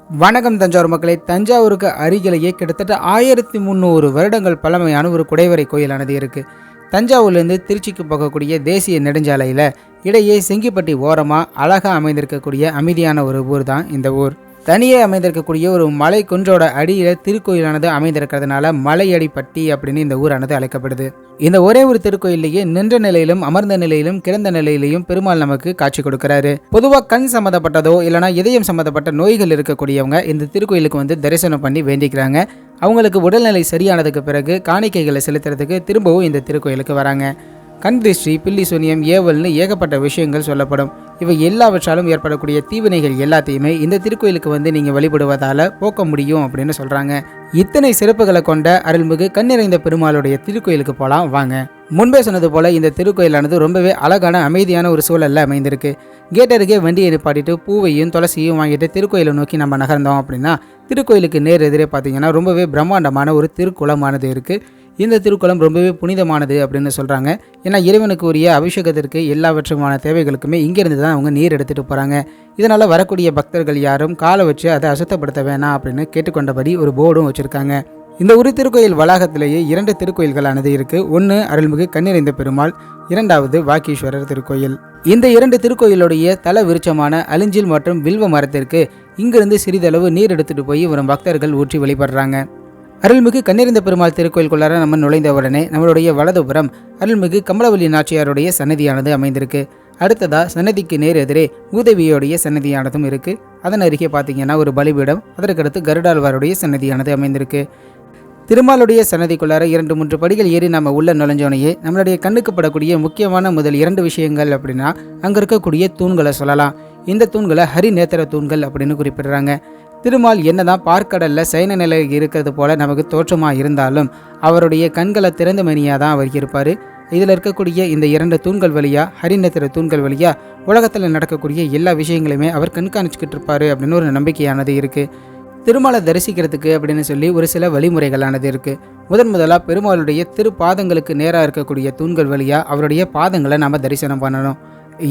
வணக்கம் தஞ்சாவூர் மக்களே. தஞ்சாவூருக்கு அருகிலேயே கிட்டத்தட்ட 1300 வருடங்கள் பழமையான ஒரு குடைவரை கோயிலானது இருக்குது. தஞ்சாவூர்லேருந்து திருச்சிக்கு போகக்கூடிய தேசிய நெடுஞ்சாலையில் இடையே செங்கிப்பட்டி ஓரமாக அழகாக அமைந்திருக்கக்கூடிய அமைதியான ஒரு ஊர் தான் இந்த ஊர். தனியே அமைந்திருக்கக்கூடிய ஒரு மலை குன்றோட அடியில் திருக்கோயிலானது அமைந்திருக்கிறதுனால மலையடிப்பட்டி அப்படின்னு இந்த ஊரானது அழைக்கப்படுது. இந்த ஒரே ஒரு திருக்கோயிலேயே நின்ற நிலையிலும் அமர்ந்த நிலையிலும் கிடந்த நிலையிலையும் பெருமாள் நமக்கு காட்சி கொடுக்கிறாரு. பொதுவாக கண் சம்மந்தப்பட்டதோ இல்லைனா இதயம் சம்மந்தப்பட்ட நோய்கள் இருக்கக்கூடியவங்க இந்த திருக்கோயிலுக்கு வந்து தரிசனம் பண்ணி வேண்டிக்கிறாங்க. அவங்களுக்கு உடல்நிலை சரியானதுக்கு பிறகு காணிக்கைகளை செலுத்துறதுக்கு திரும்பவும் இந்த திருக்கோயிலுக்கு வராங்க. கண் திருஷ்டி, பில்லி சூனியம், ஏவல்னு ஏகப்பட்ட விஷயங்கள் சொல்லப்படும். இவை எல்லாவற்றாலும் ஏற்படக்கூடிய தீவினைகள் எல்லாத்தையுமே இந்த திருக்கோயிலுக்கு வந்து நீங்கள் வழிபடுவதால் போக்க முடியும் அப்படின்னு சொல்கிறாங்க. இத்தனை சிறப்புகளை கொண்ட அருள்மிகு கண்ணிறைந்த பெருமாளுடைய திருக்கோயிலுக்கு போகலாம் வாங்க. முன்பே சொன்னது போல் இந்த திருக்கோயிலானது ரொம்பவே அழகான அமைதியான ஒரு சூழலில் அமைந்திருக்கு. கேட் அருகே வண்டியை நிப்பாட்டிட்டு பூவையும் துளசியும் வாங்கிட்டு திருக்கோயிலை நோக்கி நம்ம நகர்ந்தோம் அப்படின்னா திருக்கோயிலுக்கு நேர் எதிரே பார்த்தீங்கன்னா ரொம்பவே பிரம்மாண்டமான ஒரு திருக்குளமானது இருக்குது. இந்த திருக்குளம் ரொம்பவே புனிதமானது அப்படின்னு சொல்கிறாங்க. ஏன்னா இறைவனுக்கு உரிய அபிஷேகத்திற்கு எல்லாவற்றுமான தேவைகளுக்குமே இங்கேருந்து தான் அவங்க நீர் எடுத்துகிட்டு போகிறாங்க. இதனால் வரக்கூடிய பக்தர்கள் யாரும் காலை வச்சு அதை அசுத்தப்படுத்த வேணாம் அப்படின்னு கேட்டுக்கொண்டபடி ஒரு போர்டும் வச்சுருக்காங்க. இந்த ஒரு திருக்கோயில் வளாகத்திலேயே 2 திருக்கோயில்களானது இருக்குது. ஒன்று அருள்மிகு கண்ணிறைந்த பெருமாள், 2வது வாக்கீஸ்வரர் திருக்கோயில். இந்த 2 திருக்கோயிலுடைய தல விருட்சமான அலிஞ்சில் மற்றும் வில்வ மரத்திற்கு இங்கிருந்து சிறிதளவு நீர் எடுத்துகிட்டு போய் வரும் பக்தர்கள் ஊற்றி வழிபடுறாங்க. அருள்மிகு கண்ணிறைந்த பெருமாள் திருக்கோயிலுக்குள்ளார நம்ம நுழைந்த உடனே நம்மளுடைய வலதுபுறம் அருள்மிகு கமலவல்லி நாச்சியாருடைய சன்னதியானது அமைந்திருக்கு. அடுத்ததா சன்னதிக்கு நேர் எதிரே பூதேவியோடைய சன்னதியானதும் இருக்கு. அதன் அருகே பார்த்தீங்கன்னா ஒரு பலிபீடம், அதற்கடுத்து கருடாழ்வாருடைய சன்னதியானது அமைந்திருக்கு. திருமாலுடைய சன்னதிக்குள்ளார 2-3 படிகள் ஏறி நம்ம உள்ள நுழைஞ்சோனையே நம்மளுடைய கண்ணுக்கு படக்கூடிய முக்கியமான முதல் 2 விஷயங்கள் அப்படின்னா அங்கே இருக்கக்கூடிய தூண்களை சொல்லலாம். இந்த தூண்களை ஹரிநேத்திர தூண்கள் அப்படின்னு குறிப்பிடுறாங்க. திருமால் என்னதான் பார்க்கடலில் சைன நிலையில் இருக்கிறது போல நமக்கு தோற்றமாக இருந்தாலும் அவருடைய கண்களை திறந்த மணியாக தான் அவர் இருப்பார். இதில் இருக்கக்கூடிய இந்த 2 தூண்கள் வழியாக, ஹரிநேத்திர தூண்கள் வழியாக உலகத்தில் நடக்கக்கூடிய எல்லா விஷயங்களையுமே அவர் கண்காணிச்சுக்கிட்டு இருப்பார் அப்படின்னு ஒரு நம்பிக்கையானது இருக்குது. திருமாலை தரிசிக்கிறதுக்கு அப்படின்னு சொல்லி ஒரு சில வழிமுறைகளானது இருக்குது. முதலாக பெருமாளுடைய திருப்பாதங்களுக்கு நேராக இருக்கக்கூடிய தூண்கள் வழியாக அவருடைய பாதங்களை நாம் தரிசனம் பண்ணணும்.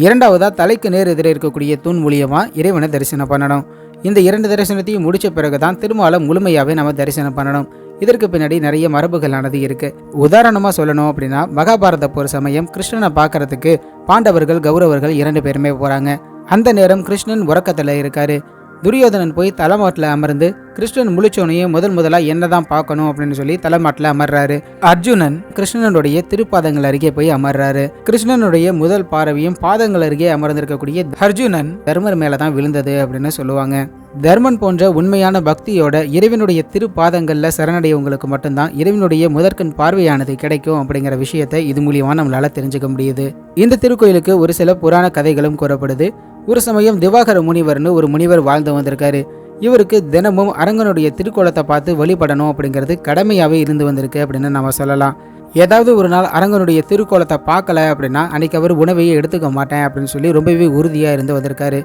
2வதாக தலைக்கு நேர் எதிரே இருக்கக்கூடிய தூண் மூலியமாக இறைவனை தரிசனம் பண்ணணும். இந்த 2 தரிசனத்தையும் முடித்த பிறகு தான் திருமாலை முழுமையாகவே நம்ம தரிசனம் பண்ணணும். இதற்கு பின்னாடி நிறைய மரபுகளானது இருக்குது. உதாரணமாக சொல்லணும் அப்படின்னா மகாபாரத போர் சமயம் கிருஷ்ணனை பார்க்கறதுக்கு பாண்டவர்கள், கௌரவர்கள் 2 பேருமே போகிறாங்க. அந்த நேரம் கிருஷ்ணன் உறக்கத்தில் இருக்காரு. துரியோதனன் போய் தலைமாட்டில் அமர்ந்து கிருஷ்ணன் முழிச்சோனையும் முதலாக என்னதான் பார்க்கணும் அப்படின்னு சொல்லி தலைமாட்டில் அமர்றாரு. அர்ஜுனன் கிருஷ்ணனுடைய திருப்பாதங்கள் அருகே போய் அமர்றாரு. கிருஷ்ணனுடைய முதல் பார்வையும் பாதங்கள் அருகே அமர்ந்திருக்கக்கூடிய அர்ஜுனன் தர்மர் மேலே தான் விழுந்தது அப்படின்னு சொல்லுவாங்க. தர்மன் போன்ற உண்மையான பக்தியோட இறைவனுடைய திருப்பாதங்களில் சரணடையவங்களுக்கு மட்டும்தான் இறைவனுடைய முதற்கண் பார்வையானது கிடைக்கும் அப்படிங்கிற விஷயத்தை இது மூலியமாக நம்மளால தெரிஞ்சுக்க முடியுது. இந்த திருக்கோயிலுக்கு ஒரு சில புராண கதைகளும் கூறப்படுது. ஒரு சமயம் திவாகர முனிவர்னு ஒரு முனிவர் வாழ்ந்து வந்திருக்காரு. இவருக்கு தினமும் அரங்கனுடைய திருக்கோலத்தை பார்த்து வழிபடணும் அப்படிங்கிறது கடமையாகவே இருந்து வந்திருக்கு அப்படின்னு நம்ம சொல்லலாம். ஏதாவது ஒரு நாள் அரங்கனுடைய திருக்கோலத்தை பார்க்கல அப்படின்னா அன்னைக்கு அவர் உணவையே எடுத்துக்க மாட்டேன் அப்படின்னு சொல்லி ரொம்பவே உறுதியாக இருந்து வந்திருக்காரு.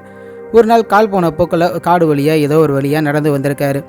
ஒரு நாள் கால் போன போக்கில் காடு வழியாக ஏதோ ஒரு வழியாக நடந்து வந்திருக்காரு.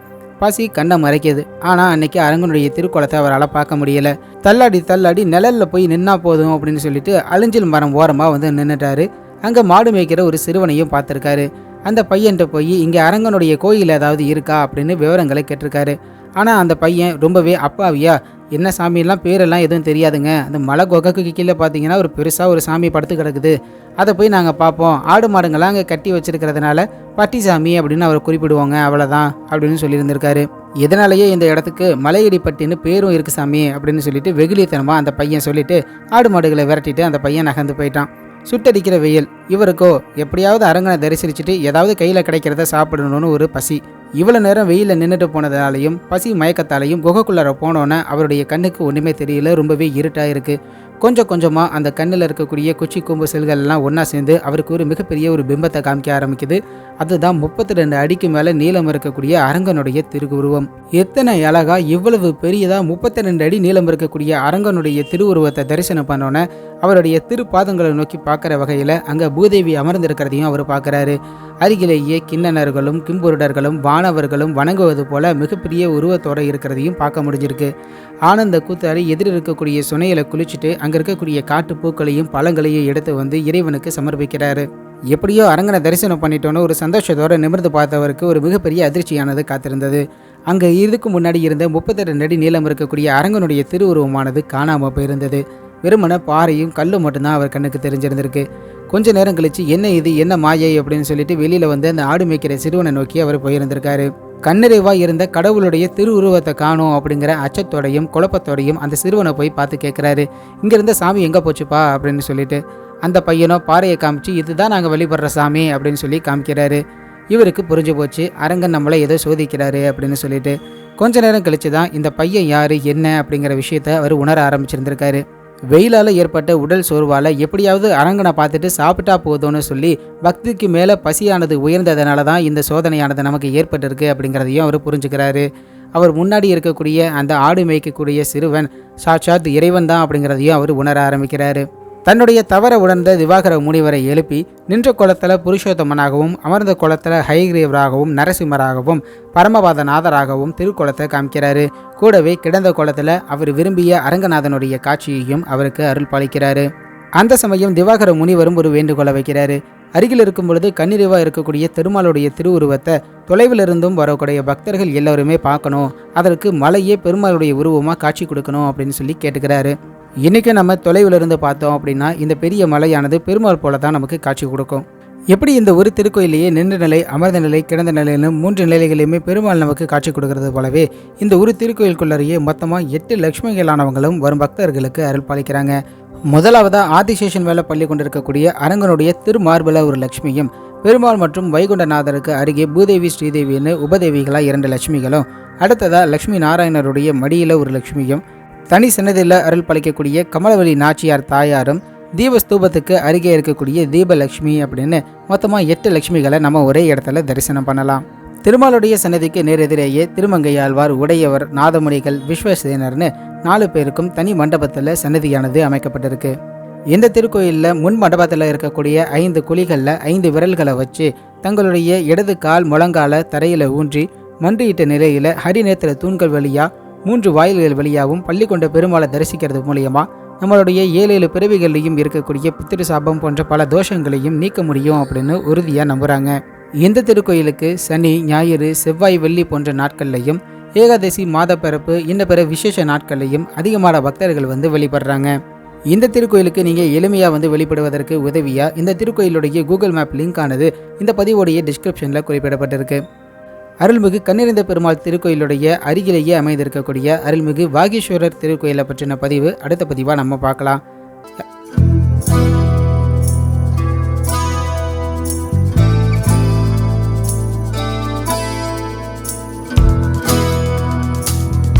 பசி கண்ணை மறைக்கிது. ஆனால் அன்னைக்கு அரங்கனுடைய திருக்கோலத்தை அவரால் பார்க்க முடியல. தள்ளாடி நிழலில் போய் நின்னா போதும் அப்படின்னு சொல்லிட்டு அலிஞ்சில் மரம் ஓரமாக வந்து நின்றுட்டாரு. அங்கே மாடு மேய்க்கிற ஒரு சிறுவனையும் பார்த்துருக்காரு. அந்த பையன்கிட்ட போய் இங்கே அரங்கனுடைய கோயில் ஏதாவது இருக்கா அப்படின்னு விவரங்களை கேட்டிருக்காரு. ஆனால் அந்த பையன் ரொம்பவே அப்பாவியா, என்ன சாமியெல்லாம் பேரெல்லாம் எதுவும் தெரியாதுங்க, அந்த மலை கொகைக்கு கீழே பார்த்தீங்கன்னா ஒரு பெருசாக ஒரு சாமி படுத்து கிடக்குது, அதை போய் நாங்கள் பார்ப்போம், ஆடு மாடுங்கள்லாம் அங்கே கட்டி வச்சிருக்கிறதுனால பட்டி சாமி அப்படின்னு அவர் குறிப்பிடுவாங்க, அவ்வளோதான் அப்படின்னு சொல்லியிருந்திருக்காரு. இதனாலேயே இந்த இடத்துக்கு மலையடிப்பட்டின்னு பேரும் இருக்குது சாமி அப்படின்னு சொல்லிட்டு வெகுளித்தனமாக அந்த பையன் சொல்லிட்டு ஆடு மாடுகளை விரட்டிட்டு அந்த பையன் நகர்ந்து போயிட்டான். சுட்டடிக்கிற வெயில். இவருக்கோ எப்படியாவது அரங்கனை தரிசிச்சுட்டு ஏதாவது கையில் கிடைக்கிறத சாப்பிடணும்னு ஒரு பசி. இவ்வளோ நேரம் வெயிலில் நின்றுட்டு போனதாலையும் பசி மயக்கத்தாலையும் குகைக்குள்ளார போனோன்னே அவருடைய கண்ணுக்கு ஒன்றுமே தெரியல. ரொம்பவே இருட்டாக இருக்குது. கொஞ்சமாக அந்த கண்ணில் இருக்கக்கூடிய குச்சி கொம்பு செல்கள் எல்லாம் ஒன்றா சேர்ந்து அவருக்கு ஒரு மிகப்பெரிய ஒரு பிம்பத்தை காமிக்க ஆரம்பிக்குது. அதுதான் 32 அடிக்கு மேலே நீளம் இருக்கக்கூடிய அரங்கனுடைய திருவுருவம். எத்தனை அழகா இவ்வளவு பெரியதாக 32 அடி நீளம் இருக்கக்கூடிய அரங்கனுடைய திருவுருவத்தை தரிசனம் பண்ணோன்னே அவருடைய திருப்பாதங்களை நோக்கி பார்க்குற வகையில் அங்கே பூதேவி அமர்ந்திருக்கிறதையும் அவர் பார்க்குறாரு. அருகிலேயே கிண்ணனர்களும் கிம்புருடர்களும் வானவர்களும் வணங்குவது போல மிகப்பெரிய உருவத்தோடு இருக்கிறதையும் பார்க்க முடிஞ்சிருக்கு. ஆனந்த கூத்தாடி எதிர் இருக்கக்கூடிய சுனையில குளிச்சுட்டு அங்கே இருக்கக்கூடிய காட்டு பூக்களையும் பழங்களையும் எடுத்து வந்து இறைவனுக்கு சமர்ப்பிக்கிறாரு. எப்படியோ அரங்கனை தரிசனம் பண்ணிட்டோன்னு ஒரு சந்தோஷத்தோடு நிமிர்ந்து பார்த்தவருக்கு ஒரு மிகப்பெரிய அதிர்ச்சியானது காத்திருந்தது. அங்கே இதுக்கு முன்னாடி இருந்த 32 அடி நீளம் இருக்கக்கூடிய அரங்கனுடைய திருவுருவமானது காணாமல் போயிருந்தது. வெறுமன பாறையும் கல்லும் மட்டும்தான் அவர் கண்ணுக்கு தெரிஞ்சிருந்திருக்கு. கொஞ்ச நேரம் கழிச்சு என்ன இது, என்ன மாயை அப்படின்னு சொல்லிட்டு வெளியில் வந்து அந்த ஆடு மேய்க்கிற சிறுவனை நோக்கி அவர் போயிருந்திருக்காரு. கண்ணிறைவாக இருந்த கடவுளுடைய திருவுருவத்தை காணும் அப்படிங்கிற அச்சத்தோடையும் குழப்பத்தோடையும் அந்த சிறுவனை போய் பார்த்து கேட்குறாரு, இங்கே இருந்த சாமி எங்கே போச்சுப்பா அப்படின்னு சொல்லிட்டு. அந்த பையனோ பாறையை காமிச்சு இதுதான் நாங்கள் வழிபடுற சாமி அப்படின்னு சொல்லி காமிக்கிறாரு. இவருக்கு புரிஞ்சு போச்சு, அரங்கன் நம்மளை ஏதோ சோதிக்கிறாரு அப்படின்னு சொல்லிட்டு. கொஞ்ச நேரம் கழிச்சு தான் இந்த பையன் யார் என்ன அப்படிங்கிற விஷயத்த அவர் உணர ஆரம்பிச்சிருந்திருக்காரு. வெயிலால் ஏற்பட்ட உடல் சோர்வால் எப்படியாவது அரங்கனை பார்த்துட்டு சாப்பிட்டா போதும்னு சொல்லி பக்திக்கு மேலே பசியானது உயர்ந்ததுனால தான் இந்த சோதனையானது நமக்கு ஏற்பட்டிருக்கு அப்படிங்கிறதையும் அவர் புரிஞ்சுக்கிறாரு. அவர் முன்னாடி இருக்கக்கூடிய அந்த ஆடு மேய்க்கக்கூடிய சிறுவன் சாட்சாத் இறைவன் தான் அப்படிங்கிறதையும் அவர் உணர ஆரம்பிக்கிறாரு. தன்னுடைய தவறை உணர்ந்த திவாகர முனிவரை எழுப்பி நின்ற குளத்தில் புருஷோத்தமனாகவும் அமர்ந்த குளத்தில் ஹைகிரீவராகவும் நரசிம்மராகவும் பரமபாதநாதராகவும் திருக்குளத்தை காமிக்கிறாரு. கூடவே கிடந்த குளத்தில் அவர் விரும்பிய அரங்கநாதனுடைய காட்சியையும் அவருக்கு அருள் பாலிக்கிறாரு. அந்த சமயம் திவாகர முனிவரும் ஒரு வேண்டுகோளை வைக்கிறாரு. அருகில் இருக்கும் பொழுது கண்ணிறைவாக இருக்கக்கூடிய திருமாலுடைய திருவுருவத்தை தொலைவில் இருந்தும் வரக்கூடிய பக்தர்கள் எல்லோருமே பார்க்கணும், அதற்கு மலையே பெருமாளுடைய உருவமாக காட்சி கொடுக்கணும் அப்படின்னு சொல்லி கேட்டுக்கிறாரு. இன்றைக்கி நம்ம தொலைவில் இருந்து பார்த்தோம் அப்படின்னா இந்த பெரிய மலையானது பெருமாள் போல தான் நமக்கு காட்சி கொடுக்கும். எப்படி இந்த ஒரு திருக்கோயிலேயே நின்ற நிலை, அமர்ந்த நிலை, கிடந்த நிலைன்னு 3 நிலைகளையுமே பெருமாள் நமக்கு காட்சி கொடுக்கறது போலவே இந்த ஒரு திருக்கோயிலுக்குள்ளேயே மொத்தமாக 8 லட்சுமிகளானவங்களும் வரும் பக்தர்களுக்கு அருள் பாலிக்கிறாங்க. முதலாவதாக ஆதிசேஷன் வேலை பள்ளி கொண்டிருக்கக்கூடிய அரங்கனுடைய திருமார்பல ஒரு லட்சுமியும், பெருமாள் மற்றும் வைகுண்டநாதருக்கு அருகே பூதேவி ஸ்ரீதேவின்னு உபதேவிகளாக 2 லட்சுமிகளும், அடுத்ததாக லட்சுமி நாராயணருடைய மடியில் ஒரு லட்சுமியும், தனி சன்னதியில் அருள் பளிக்கக்கூடிய கமலவல்லி நாச்சியார் தாயாரும், தீபஸ்தூபத்துக்கு அருகே இருக்கக்கூடிய தீபலட்சுமி அப்படின்னு மொத்தமாக 8 லட்சுமிகளை நம்ம ஒரே இடத்துல தரிசனம் பண்ணலாம். திருமாலுடைய சன்னதிக்கு நேரெதிரேயே திருமங்கையாழ்வார், உடையவர், நாதமுனிகள், விஸ்வசேனர்னு 4 பேருக்கும் தனி மண்டபத்தில் சன்னதியானது அமைக்கப்பட்டிருக்கு. இந்த திருக்கோயிலில் முன் மண்டபத்தில் இருக்கக்கூடிய 5 குழிகளில் 5 விரல்களை வச்சு தங்களுடைய இடது கால் முழங்கால தரையில் ஊன்றி மன்றியிட்ட நிலையில் ஹரிநேத்திர தூண்கள் வழியாக 3 வாயில்கள் வழியாகவும் பள்ளி கொண்ட பெருமாளை தரிசிக்கிறது மூலயமா நம்மளுடைய 7 பிறவிகள்லையும் இருக்கக்கூடிய பித்திரு சாபம் போன்ற பல தோஷங்களையும் நீக்க முடியும் அப்படின்னு உறுதியாக நம்புகிறாங்க. இந்த திருக்கோயிலுக்கு சனி, ஞாயிறு, செவ்வாய், வெள்ளி போன்ற நாட்கள்லையும், ஏகாதசி, மாத பிறப்பு, இன்ன பிற விசேஷ நாட்கள்லையும் அதிகமான பக்தர்கள் வந்து வழிபடுறாங்க. இந்த திருக்கோயிலுக்கு நீங்கள் எளிமையாக வந்து வெளிப்படுவதற்கு உதவியாக இந்த திருக்கோயிலுடைய கூகுள் மேப் லிங்க் ஆனது இந்த பதிவோடைய டிஸ்கிரிப்ஷனில் குறிப்பிடப்பட்டிருக்கு. அருள்மிகு கண்ணிறைந்த பெருமாள் திருக்கோயிலுடைய அருகிலேயே அமைந்திருக்கக்கூடிய அருள்மிகு வாகீஸ்வரர் திருக்கோயிலை பற்றின பதிவு அடுத்த பதிவாக நம்ம பார்க்கலாம்.